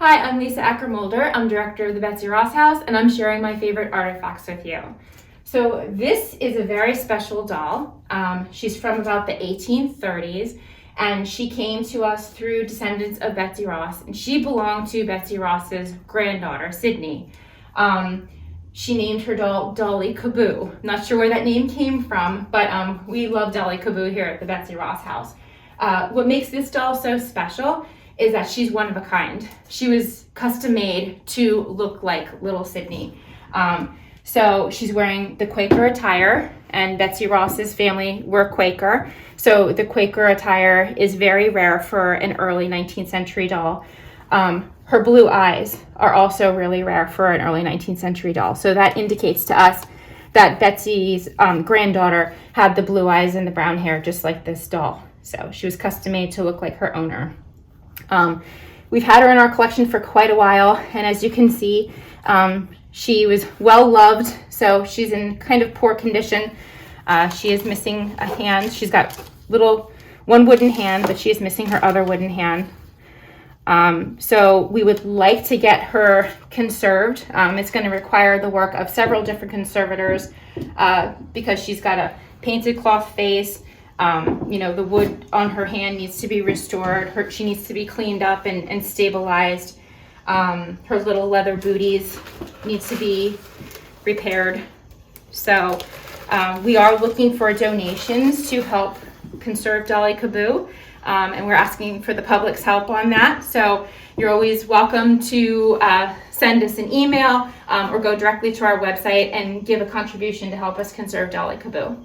Hi, I'm Lisa Acker-Mulder. I'm director of the Betsy Ross House, and I'm sharing my favorite artifacts with you. So this is a very special doll. She's from about the 1830s, and she came to us through descendants of Betsy Ross, and she belonged to Betsy Ross's granddaughter, Sydney. She named her doll Dolly Kaboo. Not sure where that name came from, but we love Dolly Kaboo here at the Betsy Ross House. What makes this doll so special is that she's one of a kind. She was custom made to look like little Sydney. So she's wearing the Quaker attire, and Betsy Ross's family were Quaker. So the Quaker attire is very rare for an early 19th century doll. Her blue eyes are also really rare for an early 19th century doll. So that indicates to us that Betsy's granddaughter had the blue eyes and the brown hair just like this doll. So she was custom made to look like her owner. We've had her in our collection for quite a while, and as you can see, she was well loved, so she's in kind of poor condition. She is missing a hand. She's got one wooden hand, but she is missing her other wooden hand. So we would like to get her conserved. It's going to require the work of several different conservators because she's got a painted cloth face. The wood on her hand needs to be restored. She needs to be cleaned up and stabilized. Her little leather booties needs to be repaired. So we are looking for donations to help conserve Dolly Kaboo, and we're asking for the public's help on that. So you're always welcome to send us an email or go directly to our website and give a contribution to help us conserve Dolly Kaboo.